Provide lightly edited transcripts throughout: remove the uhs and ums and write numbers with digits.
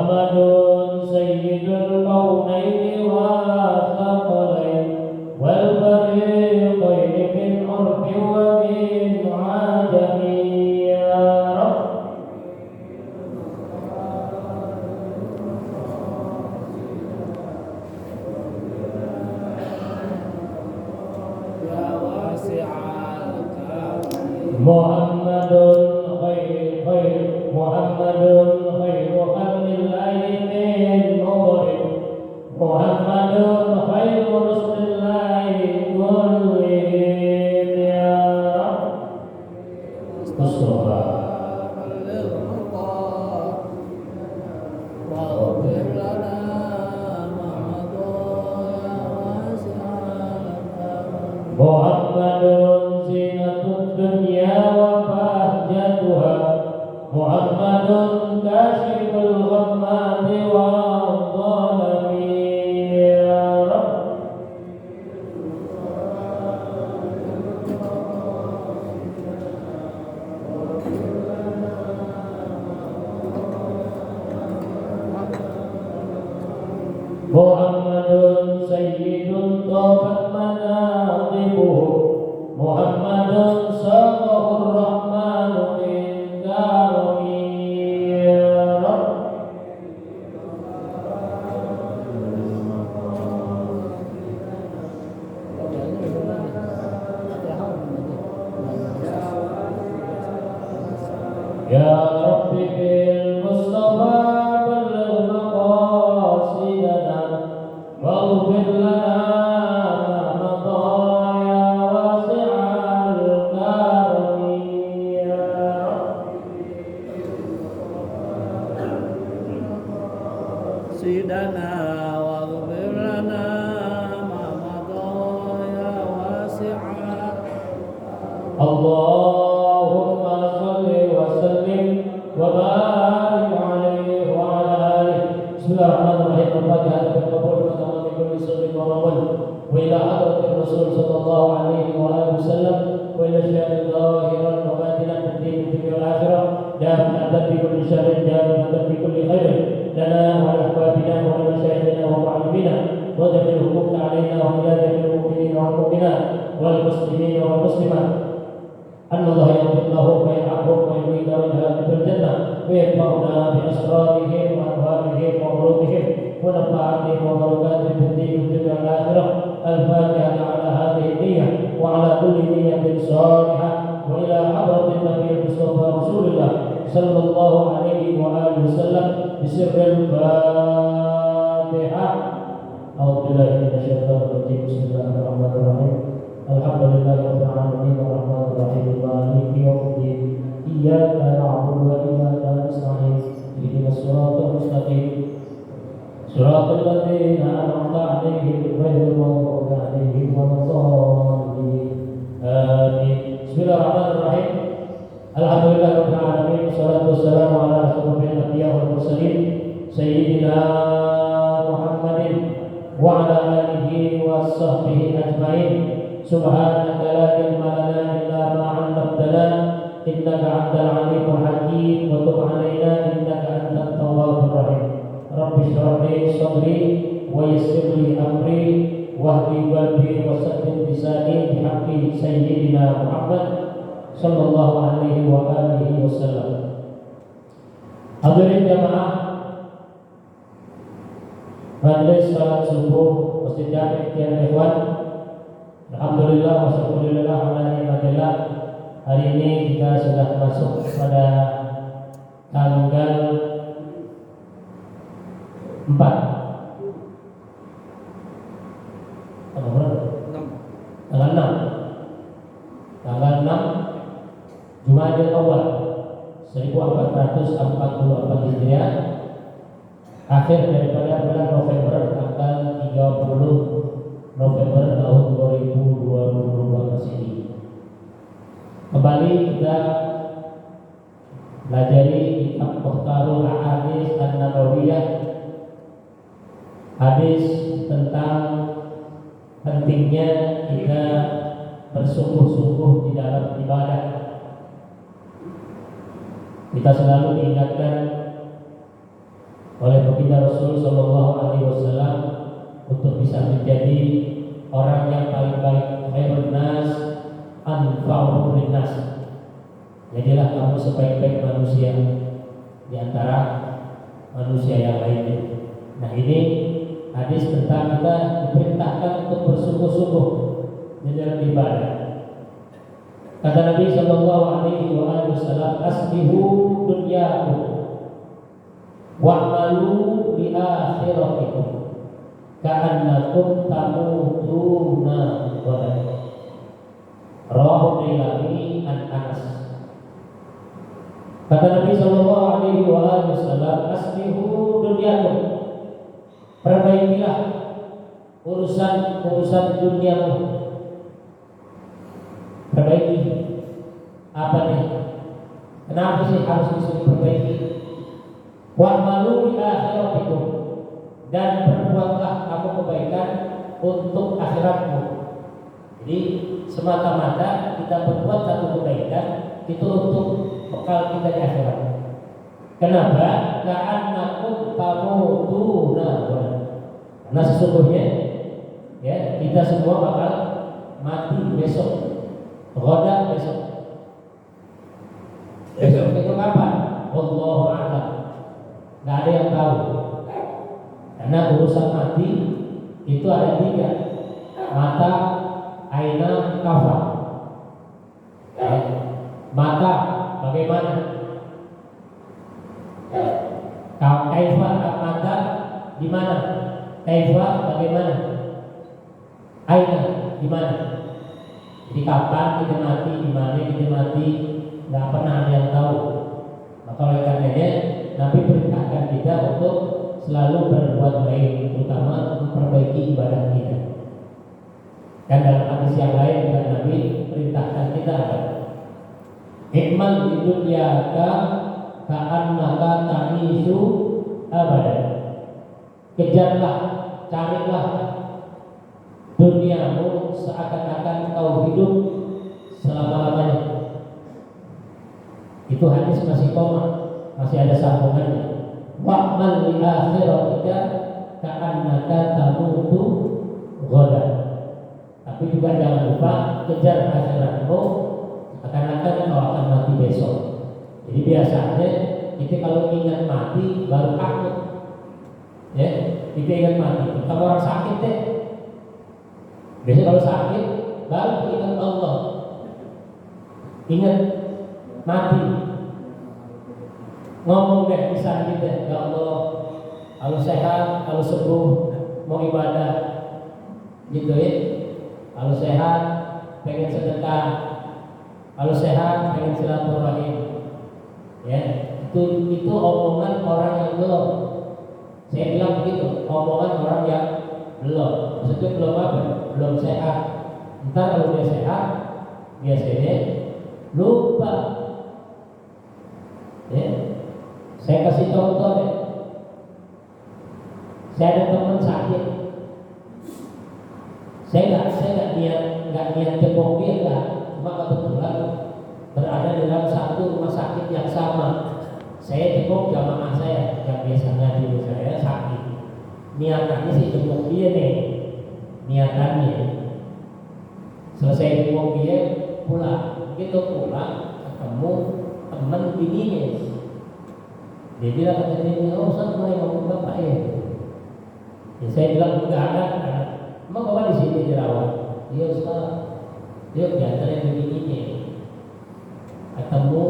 Muhammadun sayyidul kaunaini wa thaqalain wal fariqaini min urfi wa min ajami ya Rabb. Muhammadun Muhammadun khairu khalqillahi min nurih Muhammadun khairu rusulillahi kullihim ya Mustafa Muhammadun zinatud dunya wa bahjatuha Muhammadun kashiful ghammati wa dhalami ya Rabb. Muhammadun sayyidun tafat manaqibuhu Muhammadun sallahur rahmanu min karami ya Rabb. Ya Rabbi bil Mustafa balligh maqasidana waghfir lana sidana waghfir lana ma madaya wasi'a. Allahumma shalli wa sallim wa barik alaihi wa ala alihi. Bismillahirrahmanirrahim. Al-Fatihah berkabul bersama kulli sirri wa maqul wa ila hadratir Rasul sallallahu alaihi wa alihi wasallam wa ila syahid zahiran wa batinan fid din wal akhirah dan adab kulli syarrin dan adab kulli khairin لنا ولأحبابنا ولمشايخنا ومعلمينا وجعل الحقوق علينا وعلى جميع المؤمنين والمؤمنات والمسلمين والمسلمات أن الله يغفر لهم ويرحمهم ويبني درجات في الجنة ويرفعنا بأسرارهم وأنوارهم وعروضهم ونفعاتهم وبركاتهم في الدين والدنيا والآخرة. الفاتحة على هذه النية وعلى كل نية صالحة وإلى حضرة النبي المصطفى رسول الله صلى الله عليه وآله وسلم بسر الفاتحة. أعوذ بالله من الشيطان الرجيم. بسم الله الرحمن الرحيم. الحمد لله رب العالمين الرحمن الرحيم مالك يوم الدين إياك نعبد وإياك نستعين اهدنا الصراط المستقيم صراط الذين أنعمت عليهم غير المغضوب عليهم ولا الضالين آمين. بسم الله الرحمن الرحيم. Alhamdulillah rabbil alamin wassalatu wassalamu ala asyrofil anbiya wal mursalin sayyidina Muhammadin wa ala alihi wa sahbihi ajmain. Subhanaka la ilma lana illa ma 'allamtana innaka antal alimul hakim wa tub 'alaina innaka antat tawwabur rahim. Rabbi shrah li sadri wa yassir li amri wahdi qalbi wa saddid lisani bihaqqi sayyidina Muhammad sallallahu alaihi wa alihi wasallam. Hadirin jamaah majelis salat subuh Masjid Jami' Tian Ikhwan. Alhamdulillah wa syukurillah ala ni'matillah. Hari ini kita sudah masuk pada tanggal 4 tanggal 6 Jumadil Awal 1444 Hijriah, akhir daripada bulan November, tanggal 30 November tahun 2022 Masehi. Kembali kita pelajari kitab Mukhtarul Ahadits An-Nabawiyah, hadis tentang pentingnya kita bersungguh-sungguh di dalam ibadah. Kita selalu diingatkan oleh menjadi orang yang paling baik. Khairun nas anfa'uhum linnas. Jadilah kamu sebaik-baik manusia di antara manusia yang lainnya. Nah, ini hadis tentang kita diperintahkan untuk bersungguh-sungguh di dalam ibadah. Kata Nabi Shallallahu Alaihi Wasallam, asbihu dunyakum wa'malu li akhiratikum ka'annakum tamutuna ghadan. Rawahu Nailani an Anas. Kata Nabi Shallallahu Alaihi Wasallam, asbihu dunyakum, perbaikilah urusan duniamu. Perbaiki apa nih? Kenapa sih harus disuruh perbaiki? Wa'malu li akhiratikum, dan berbuatlah kamu kebaikan untuk akhiratmu. Jadi semata-mata kita berbuat satu kebaikan itu untuk bekal kita di akhirat. Kenapa? Ka'annakum tamutuna. Karena sesungguhnya ya, kita semua bakal mati besok. Ghadan besok. Besok itu kapan? Wallahu a'lam. Nggak ada yang tahu. Karena urusan mati itu ada 3. Mata, aina, kafa. Mata bagaimana? Kaifa, mata di mana? Kaifa bagaimana? Aina di mana? Jadi kapan kita mati, di mana kita mati, nggak pernah ada yang tahu. Maka oleh karenanya Nabi perintahkan kita untuk selalu berbuat baik, terutama memperbaiki ibadah kita. Dan dalam hadis yang lain juga Nabi perintahkan kita apa? Ikmal di dunia ka'annaka ta'ishu abadan. Kejarlah, carilah duniamu seakan-akan kau hidup selama-lamanya. Itu hadis masih koma, masih ada sambungannya. Wa'mal li akhiratika ka'annaka tamutu ghadan. Tapi juga jangan lupa kejar akhiratmu seakan-akan kau akan mati besok. Jadi biasanya kita kalau ingat mati baru takut. Ya, kita ingat mati. Kalau orang sakit deh. Biasanya kalau sakit baru ingat Allah. Ingat mati. Ngomong deh bisa kita, ya Allah, kalau sehat, kalau sembuh mau ibadah, gitu ya. Kalau sehat pengen sedekah, kalau sehat pengen silaturahim, ya. Itu omongan orang yang belum. Saya bilang begitu, omongan orang yang belum. Maksudnya belum apa? Belum sehat. Ntar kalau dia sehat, biasanya lupa. Ya. Saya kasih contoh deh. Saya ada teman sakit. Saya nggak niat jempol dia enggak. Cuma kebetulan berada dalam satu rumah sakit yang sama. Saya jempol jamaah saya yang biasanya di saya sakit. Niatannya sih jempol dia nih. Niatannya. Selesai jempol dia pulang. Begitu pulang ketemu teman bininya. Dia bilang kata dia, oh Ustaz mulai ngomong bapak ya. Saya bilang enggak ada. Emang bapak di sini dirawat? Iya Ustaz. Dia diantarin begini. Ketemu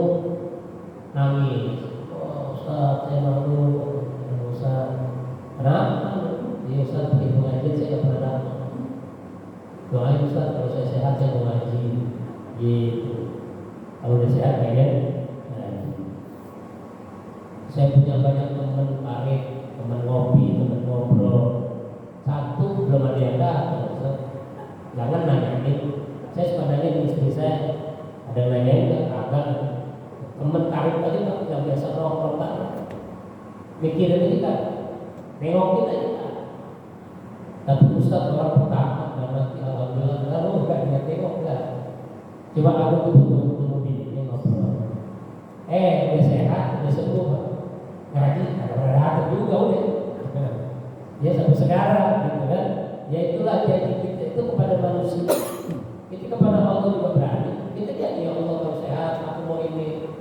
nangis. Oh Ustaz saya malu. Ustaz. Kenapa? Iya Ustaz pergi pengajian saya nggak pernah datang. Doain Ustaz kalau saya sehat saya mau ngaji. Gitu. Kalau udah sehat kayaknya. Saya punya banyak teman tarik, teman ngopi, teman ngobrol. Satu belum ada yang datang. Jangan nanyain. Saya suka nanya di istri saya. Ada yang nanyain nggak? Agak. Teman tarik aja nggak yang biasa nongkrong banget. Mikirin kita, nengokin aja. Tapi Ustaz orang pertama dan nanti alhamdulillah lalu nggak dia tengok nggak. Coba aku tunggu ini ngobrol. Udah sehat, udah sembuh. Ngaji ada juga udah. Ya sampai sekarang gitu kan. Ya itulah janji kita itu kepada manusia. Kita kepada Allah juga berani. Kita janji, ya Allah kalau sehat aku mau ini,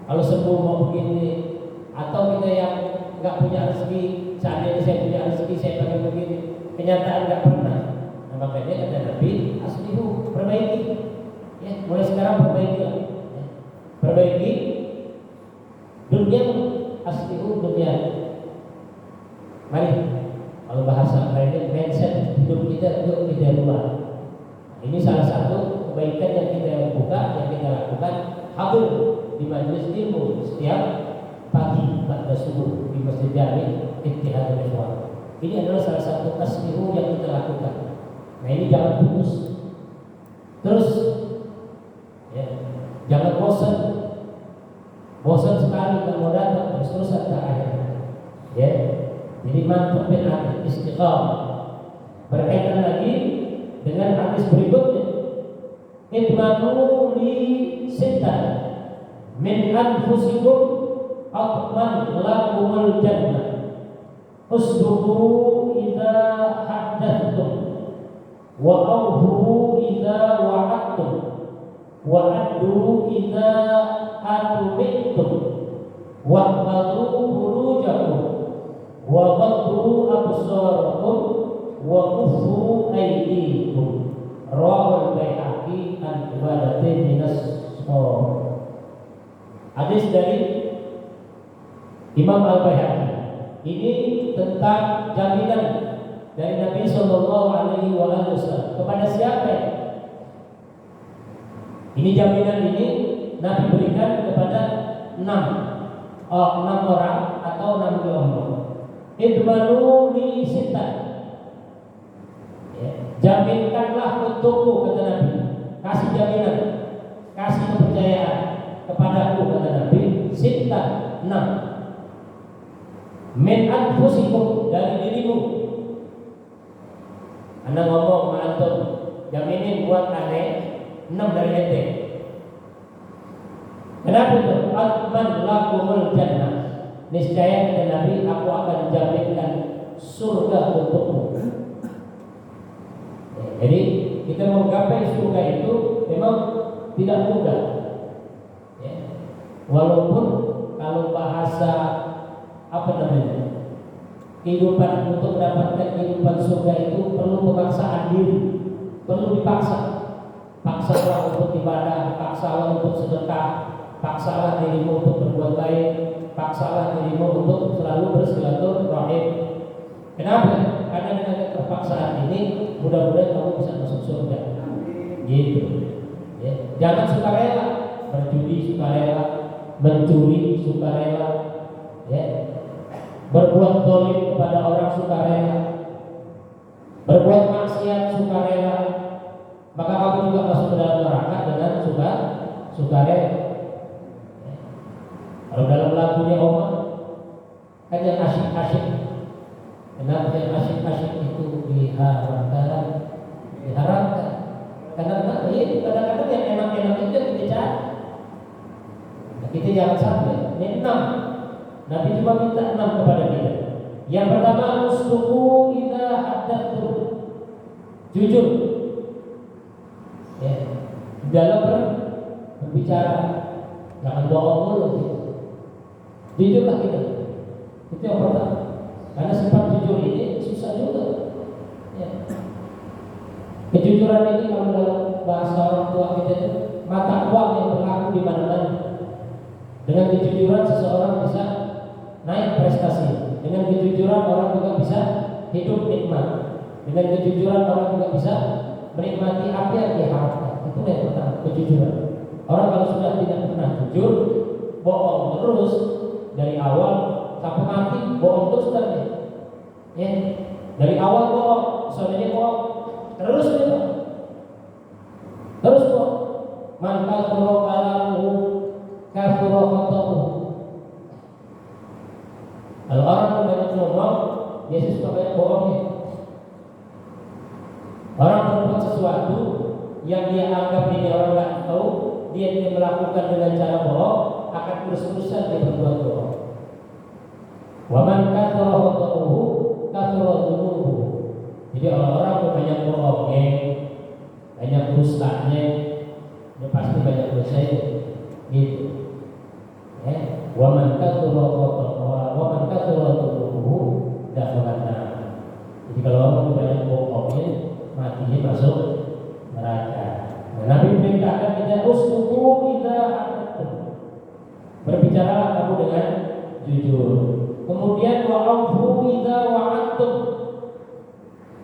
kalau sembuh mau begini. Atau kita yang nggak punya rezeki, seandainya saya punya rezeki saya pengen begini, kenyataan nggak pernah. Nah, makanya kata Nabi, aslihu, perbaiki. Ya, mulai sekarang perbaiki lah. Ya. Perbaiki dunia, aslihu dunia. Mari, kalau bahasa lainnya mindset hidup kita untuk tidak luar. Ini salah satu kebaikan yang kita lakukan hadir di majelis ilmu setiap pagi pada subuh di Masjid Jami Ittihadul Ikhwan. Ini adalah salah satu tasmihu yang kita lakukan. Nah ini jangan putus. Terus ya, jangan bosan sekali kalau mau datang terus sampai akhir. Ya, jadi mantapin hati istiqamah. Berkaitan lagi dengan hadis berikutnya, idmanu li sittah min anfusikum atman lakumul jannah usduqu idza haddathtum wa awfu idza wa'adtum wa addu idza atumittum wa qadu furujakum wa qaddu absarakum wa kufu aydikum. Rawal Baihaqi an ibadatin minas shaum. Hadis dari Imam Al-Baihaqi. Ini tentang jaminan dari Nabi Sallallahu Alaihi Wasallam kepada siapa? Ini jaminan ini Nabi berikan kepada 6 orang atau 6 kelompok. Idmanu li sittah. Jaminkanlah untukku, kata Nabi. Kasih jaminan, kasih kepercayaan kepadaku, kata Nabi. Sittah, 6. Min anfusikum, dari dirimu. Anda ngomong sama antum, jaminin buat aneh 6 dari ente. Kenapa itu? Atman lakumul jannah. Niscaya kata Nabi, aku akan jaminkan surga untukmu. Jadi kita menggapai surga itu memang tidak mudah. Ya. Walaupun kalau bahasa kehidupan, untuk mendapatkan kehidupan surga itu perlu pemaksaan diri, perlu dipaksa. Paksalah untuk ibadah, paksalah untuk sedekah, paksalah dirimu untuk berbuat baik, paksalah dirimu untuk selalu bersilaturahim. Kenapa? Karena dengan keterpaksaan ini mudah-mudahan kamu bisa masuk surga. Gitu. Ya. Jangan sukarela, berjudi sukarela, mencuri sukarela, ya. Berbuat zalim kepada orang sukarela, berbuat maksiat sukarela, maka kamu juga masuk ke dalam neraka dengan sukarela. Ya. Kalau dalam lagunya Omar, kan yang asyik-asyik. Kenapa yang asyik-asyik itu diharamkan? Karena itu kadang-kadang yang enak-enak itu yang kita cari. Nah, kita jangan sampai. Ini 6. Nabi cuma minta 6 kepada kita. Yang pertama, usduqu idza haddatstum. Jujur. Ya. Dalam berbicara, jangan bohong dulu. Jujurlah kita. Itu yang pertama. Karena sifat jujur ini susah juga. Ya. Kejujuran ini kalau dalam bahasa orang tua kita itu mata uang yang berlaku di mana-mana. Dengan kejujuran seseorang bisa naik prestasi. Dengan kejujuran orang juga bisa hidup nikmat. Dengan kejujuran orang juga bisa menikmati apa yang diharapkan. Itu yang pertama, kejujuran. Orang kalau sudah tidak pernah jujur, bohong terus dari awal sampai mati, bohong terus kan ya. Ya. Dari awal bohong, soalnya bohong, terus gitu. Terus bohong. Man kafara kalamu kafara khatahu. Kalau orang banyak ngomong, dia suka banyak bohongnya. Orang berbuat sesuatu yang dia anggap ini orang nggak tahu, dia melakukan dengan cara bohong, akan terus-terusan dia berbuat bohong. Wa man kafara khatahu kafara dzunubuhu. Jadi orang-orang yang banyak bohongnya, banyak dustanya, dia pasti banyak dosanya, gitu. Ya, waman katsura tubuhu dakhalana. Jadi kalau orang banyak bohongnya, matinya masuk neraka. Nah, Nabi perintahkan kita usduqu idza haddatsun. Berbicaralah kamu dengan jujur. Kemudian wa'afu idza wa'adtum.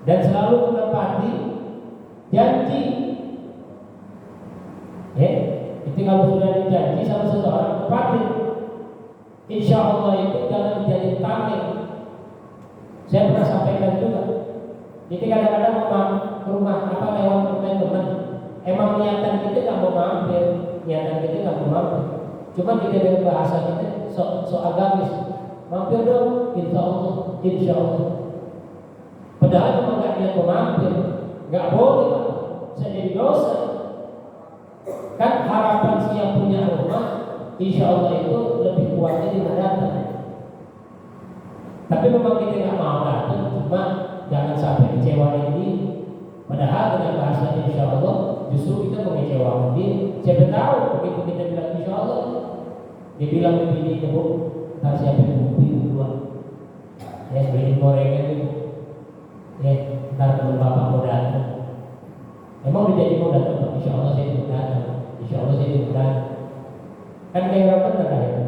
Dan selalu menepati janji. Ya, itu kalau sudah dijanji sama seseorang tepati. Insya Allah itu jangan menjadi tameng. Saya pernah sampaikan juga. Jadi kadang-kadang mau ke rumah apa lewat rumah teman, emang niatan kita nggak mau mampir, niatan kita nggak mau mampir. Cuma kita dengan bahasa kita so agamis, mampir dong, insya Allah. Padahal memang nggak niat mau mampir, nggak boleh, bisa jadi dosa. Kan harapan siap punya rumah, insya Allah itu lebih kuatnya di datang. Tapi memang kita nggak mau datang, cuma jangan sampai kecewain diri. Padahal dengan bahasa insya Allah justru kita mengecewakan diri. Siapa tahu begitu kita bilang insya Allah, dia bilang begini, Bu, ntar siapa yang bukti duluan? Ya beli gorengan itu, ya ntar teman bapak mau datang. Emang udah jadi mau datang? Insya Allah saya mau datang. Insya Allah saya mau datang. Kan kayak orang benar ya.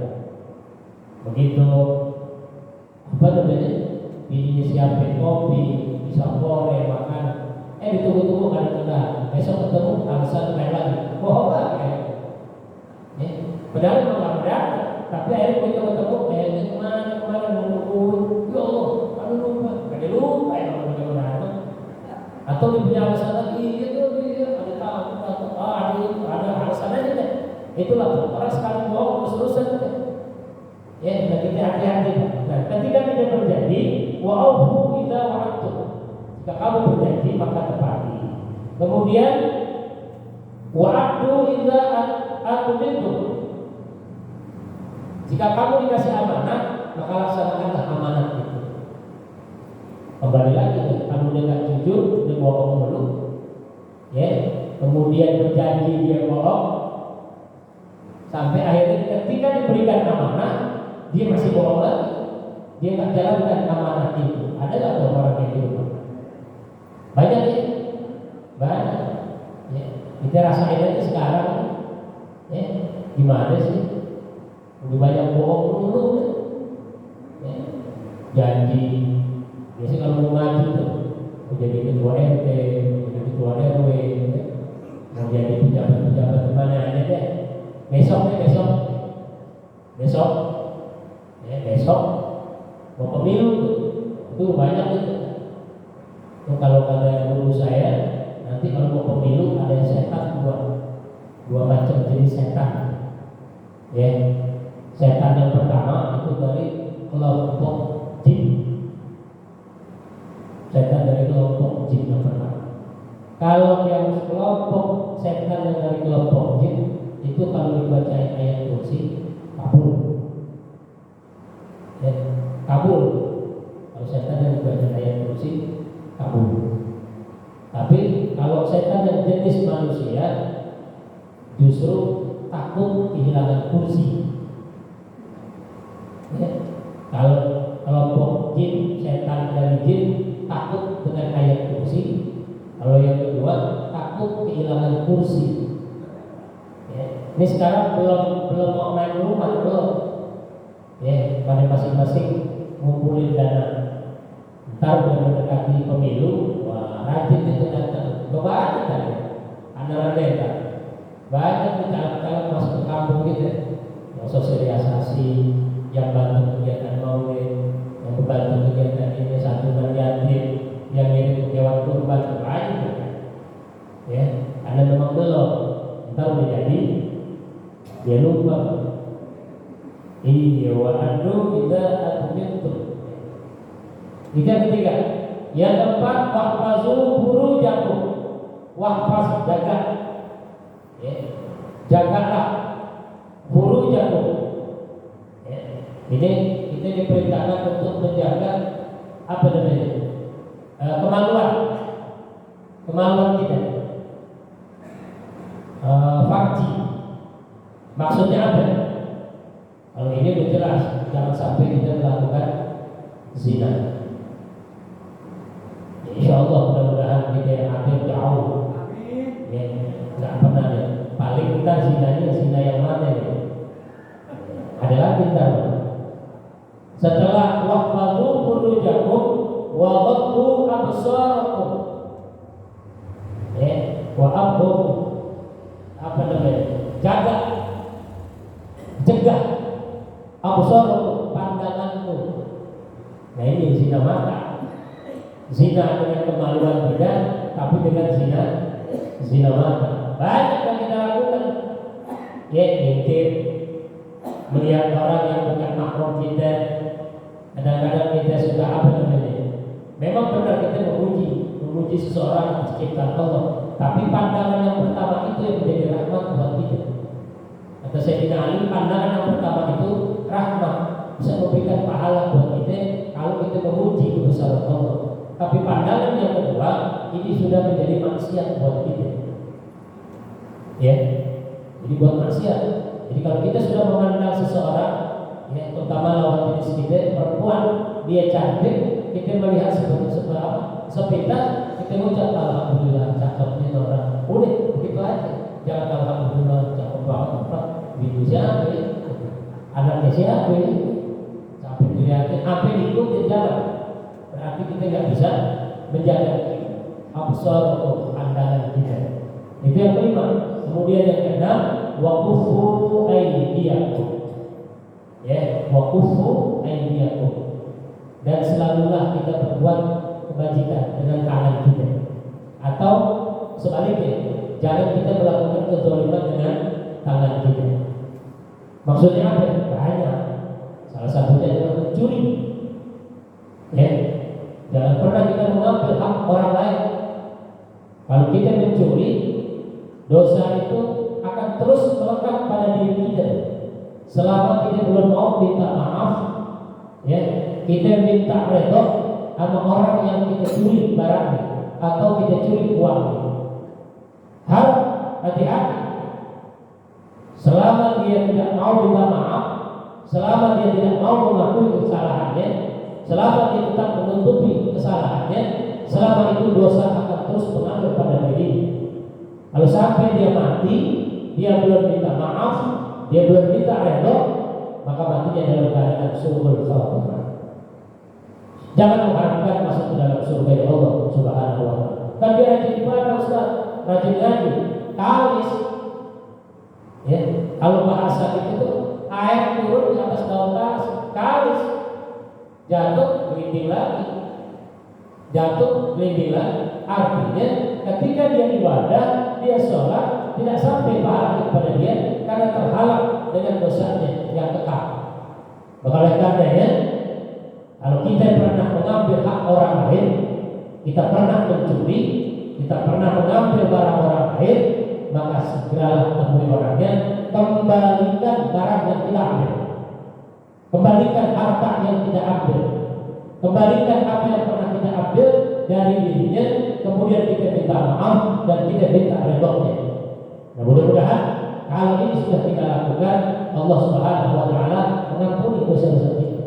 Begitu apa namanya? Bininya siapin kopi, bisa goreng, makan. Ditunggu-tunggu kadang-kadang besok ketemu alasan lain lagi. Bohong lagi. Ya. Padahal memang nggak datang. Tapi akhirnya kita ketemu, kemana nunggu. Ya Allah, aduh lupa. Ada lupa ya kalau kita datang. Atau dia punya alasan lagi, ada tahu, ada alasan aja deh. Itulah orang sekali bohong terus-terusan deh. Ya, dan kita hati-hati. Nah, ketika kita berjanji, wa'aufu idza wa'adtum. Jika kamu berjanji maka tepati. Kemudian wa'addu idza atumintum. Jika kamu dikasih amanah, maka laksanakanlah amanah itu. Kembali lagi, kamu tidak jujur, dia bohong dulu. Ya, kemudian berjanji dia bohong, sampai akhirnya ketika diberikan amanah, dia masih bohong lagi. Dia nggak jalankan amanah itu. Ada nggak orang kayak gitu? Banyak ya, banyak. Ya. Kita rasain aja sekarang. Ya, gimana sih? Lebih banyak bohong dulu. Ya. Janji. Biasanya kalau mau maju tuh, mau jadi ketua RT, mau jadi ketua RW, ya. Mau jadi pejabat-pejabat kemana aja deh. Besok, ya besok mau pemilu itu banyak itu. Kalau kata guru saya, nanti kalau mau pemilu ada setan dua macam jenis setan. Ya, setan yang pertama itu dari kelompok jin. Setan dari kelompok jin yang pertama. Kalau yang kelompok setan yang dari kelompok jin itu kalau dibaca ayat kursi kabur. Ya, kabur. Kalau setan yang dibaca ayat kursi kabur. Tapi kalau setan yang jenis manusia justru takut kehilangan kursi. Ya. Kalau kelompok jin, setan dari jin takut dengan ayat kursi. Kalau yang kedua takut kehilangan kursi. Ya. Ini sekarang belum mau naik rumah belum. Ya, pada masing-masing ngumpulin dana. Ntar udah mendekati pemilu, wah rajin itu datang. Banyak kan, anak desa banyak caleg-caleg masuk ke kampung gitu, yang sosialisasi, yang bantu kegiatan maulid, yang membantu kegiatan ini santunan yatim, yang ngirim hewan kurban, banyak kan. Ya, ada memang belum. Ntar udah jadi, dia lupa. Iya, wa'adu idza atumintum. Yang ketiga, yang keempat, wahfazu furujakum. Wahfaz, jaga. Ya. Jagalah furujakum. Ya. Ini kita diperintahkan untuk menjaga apa namanya? kemaluan kita, farji. Maksudnya apa? Kalau ini udah jelas, jangan sampai kita melakukan zina. Ya, insya Allah mudah-mudahan kita yang ada jauh. Ya, nggak pernah ya. Paling kita zinanya zina yang mana ya? Adalah kita. Setelah waqfadu furujakum wa ghaddu absarakum. Ya, wa abdu apa namanya? Cegah absarakum, pandanganmu. Nah ini zina mata. Zina dengan kemaluan beda, tapi dengan zina mata. Banyak yang kita lakukan. Ya, ngintip, melihat orang yang bukan mahram kita. Kadang-kadang kita suka apa namanya? Memang benar kita memuji seseorang menciptakan Allah. Tapi pandangan yang pertama itu yang menjadi rahmat buat kita. Kata Sayyidina Ali, pandangan yang pertama itu rahmat, bisa memberikan pahala buat kita kalau kita memuji kebesaran Allah. Tapi pandangan yang kedua ini sudah menjadi maksiat buat kita. Ya, jadi buat maksiat. Jadi kalau kita sudah memandang seseorang, ya, terutama lawan jenis kita, perempuan, dia cantik, kita melihat sepintas, kita mengucap alhamdulillah cakepnya orang. Udah, begitu aja. Jangan alhamdulillah cakep banget. Bidu siapa ya? Anaknya siapa ya? Sampai dilihatin, sampai diikutin jalan. Berarti kita nggak bisa menjaga absar atau pandangan kita. Itu yang kelima. Kemudian yang keenam, waqufu aydiyakum. Ya, waqufu aydiyakum. Dan selalulah kita berbuat kebajikan dengan tangan kita. Atau sebaliknya, jangan kita melakukan kezaliman dengan tangan kita. Maksudnya apa? Banyak. Salah satunya adalah mencuri. Ya, jangan pernah kita mengambil hak orang lain. Kalau kita mencuri, dosa itu akan terus melekat pada diri kita. Selama kita belum mau minta maaf, ya, kita minta redha sama orang yang kita curi barangnya atau kita curi uangnya. Harus hati-hati. Selama dia tidak mau minta maaf, selama dia tidak mau mengakui kesalahannya, selama dia tetap menutupi kesalahannya, selama itu dosa akan terus mengalir pada diri. Kalau sampai dia mati, dia belum minta maaf, dia belum minta redha, maka matinya dalam keadaan su'ul khatimah. Jangan mengharapkan masuk ke dalam surga Allah Subhanahu wa taala. Kan dia rajin ibadah, Ustaz, rajin ngaji, kalis. Ya, kalau bahasa itu air turun di atas daun kalis, jatuh gelinding lagi, jatuh gelinding lagi. Artinya ketika dia ibadah, dia sholat, tidak sampai pahala kepada dia karena terhalang dengan dosanya yang kekal. Oleh karenanya, kalau kita pernah mengambil hak orang lain, kita pernah mencuri, kita pernah mengambil barang orang lain, maka segeralah temui orangnya, kembalikan barang yang tidak ambil, kembalikan harta yang tidak ambil, kembalikan apa yang pernah kita ambil dari dirinya, kemudian kita minta maaf dan kita minta redha-Nya. Nah, mudah-mudahan kalau ini sudah kita lakukan, Allah Subhanahu wa taala mengampuni dosa-dosa kita.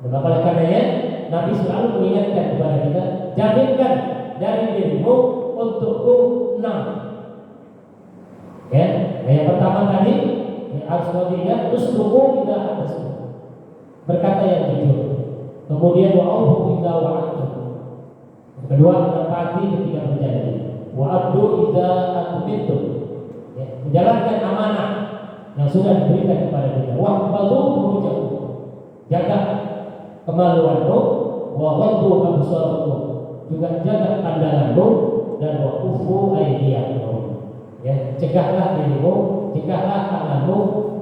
Dan oleh karenanya Nabi selalu mengingatkan kepada kita, jaminkan dari dirimu untukku 6. Ya, yang pertama tadi harus mengingat uslubu tidak ada berkata yang jujur. Kemudian wa'ufu idza wa'adtum. Kedua, menepati ketika berjanji. Wa'addu idza atmintum. Ya, menjalankan amanah yang sudah diberikan kepada kita. Wa'fadhu furujakum. Jaga kemaluanmu, wa ghaddu absarakum. Juga jaga pandanganmu dan wa'ufu aydiyakum. Ya, cegahlah dirimu, cegahlah tanganmu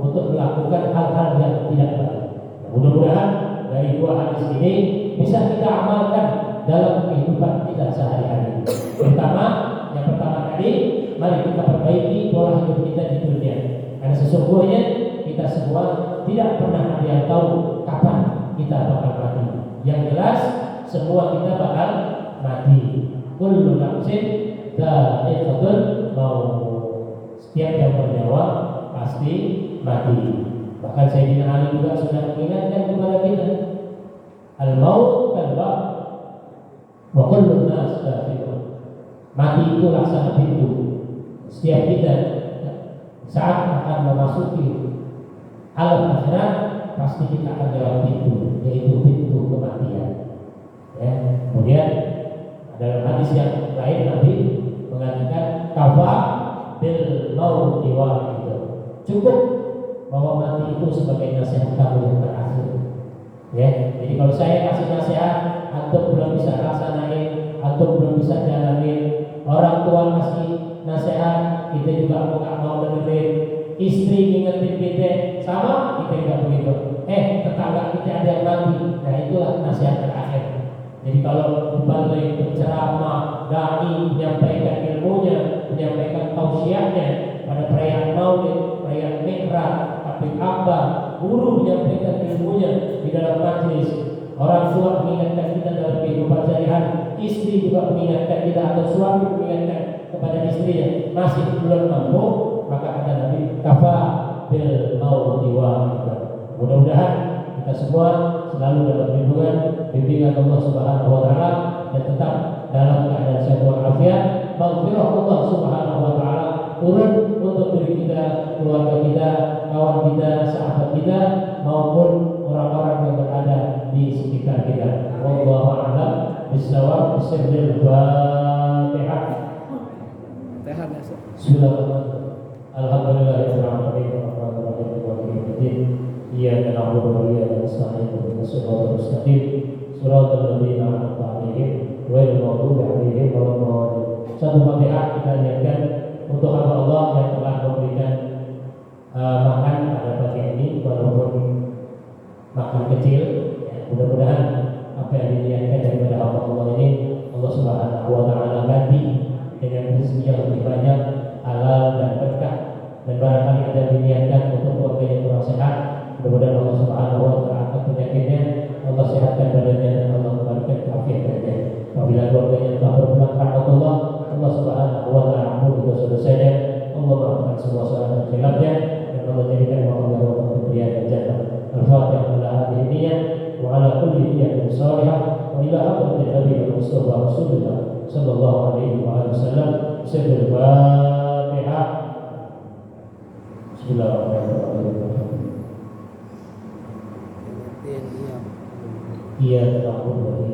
untuk melakukan hal-hal yang tidak baik. Mudah-mudahan dari dua hadis ini bisa kita amalkan dalam kehidupan kita sehari-hari. Yang pertama tadi, mari kita perbaiki pola hidup kita di dunia. Karena sesungguhnya kita semua tidak pernah ada yang tahu kapan kita bakal mati. Yang jelas semua kita bakal mati. Kullu nafsin dha'iqatul maut. Setiap yang bernyawa pasti mati. Bahkan Sayyidina Ali juga sudah mengingatkan kepada kita, al-maut kalbab wa kullu nas dakhilun. Mati itu laksana pintu. Setiap kita saat akan memasuki alam akhirat pasti kita akan lewat pintu, yaitu pintu kematian. Ya. Kemudian dalam hadis yang lain Nabi mengatakan kafa bil mauti wahid. Cukup bahwa mati itu sebagai nasihat kamu yang terakhir. Ya. Jadi kalau saya kasih nasihat, antum belum bisa laksanain, antum belum bisa jalanin, orang tua kasih nasihat, kita juga nggak mau dengerin, istri ngingetin kita, sama kita nggak begitu. Tetangga kita ada yang mati, nah itulah nasihat terakhir. Jadi kalau dibalik berceramah, dai menyampaikan ilmunya, menyampaikan tausiahnya pada perayaan Maulid, perayaan Mi'raj, Tabligh Akbar, guru menyampaikan ilmunya di dalam majlis, orang tua mengingatkan kita dalam kehidupan sehari-hari, istri juga mengingatkan kita atau suami mengingatkan kepada istrinya, masih belum mampu, maka kata Nabi kafa bil mauti wahid. Mudah-mudahan kita semua selalu dalam lindungan bimbingan Allah Subhanahu wa taala dan tetap dalam keadaan sehat walafiat. Maghfirah Allah Subhanahu wa taala turun untuk diri kita, keluarga kita, kawan kita, sahabat kita maupun orang-orang yang berada di sekitar kita. Wallahu a'lam bishawab. Bismillahirrahmanirrahim. Bismillahirrahmanirrahim. Alhamdulillahirabbil alamin. Iyyaka na'budu wa iyyaka nasta'in. Ihdinas siratal mustaqim. Shiratal ladzina an'amta 'alaihim ghairil maghdubi 'alaihim waladdallin. Satu Fatihah kita niatkan untuk hamba Allah yang telah memberikan makan pada pagi ini, walaupun makan kecil. Ya, mudah-mudahan apa yang diniatkan daripada hamba Allah ini Allah Subhanahu wa taala ganti dengan rezeki yang lebih banyak, halal dan berkah. Dan barangkali ada yang diniatkan untuk keluarga yang kurang sehat, mudah-mudahan Allah Subhanahu wa taala angkat penyakitnya, Allah sehatkan badannya dan Allah kembalikan keafiatannya. Apabila keluarganya telah berpulang kepada Allah, Allah Subhanahu wa taala ampuni dosa-dosanya, Allah maafkan semua salah dan khilafnya, dan Allah jadikan makhluk Allah pemberian dan jannah. Al-Fatihah ala hadhihi niyyah wa ala kulli niyyatin shalihah wa ila hadratin Nabi Mustafa Rasulullah sallallahu alaihi wa sallam. Al-Fatihah. Bismillahirrahmanirrahim. Iya takut dari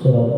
surat.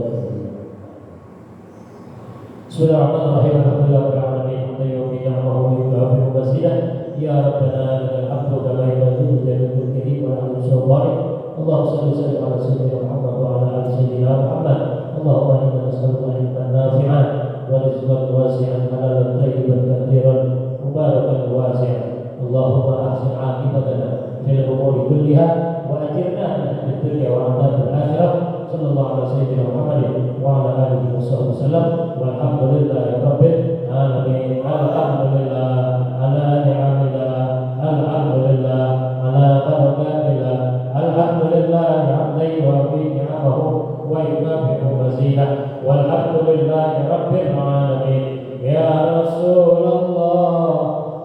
Bismillahirrahmanirrahim. Alhamdulillahirabbil alamin. Tayyibina wa huwa wasilah. Ya Rabbana lakal hamdu kama yanbaghi li jalali wajhika wa li sultanik. Allahumma shalli ala sayyidina Muhammad wa ala ali sayyidina Muhammad. Allahumma inna nas'aluka ilman nafi'an wa rizqan wasi'an halalan tayyiban katsiran mubarakan wasi'an. Allahumma ahsin 'aqibatana fil umuri kulliha wa ajirna min dunya wa 'adzabil akhirah. Sallallahu alaihi sayyidina Muhammad wa ala alihi wasallam. Walhamdulillahi rabbil alamin. Alhamdulillah ala ni'amillah, alhamdulillah ala barakatillah, alhamdulillah hamdan yuwafi ni'amahu wa yukafi'u mazidah. Walhamdulillahi rabbil alamin. Ya Rasulullah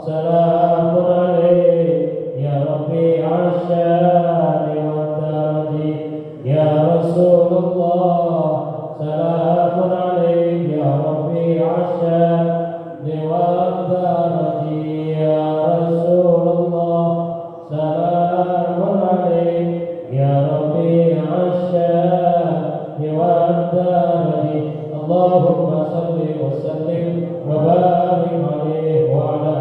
salamun alaik ya Rabbi asyari wa tarji. Ya Rasulullah salamun alaik ya Rabbi asyari wa tarji. Ya Rasulullah salamun alaik ya Rabbi asyari wa tarji. Allahumma salli wa sallim wa barik alaihi wa ala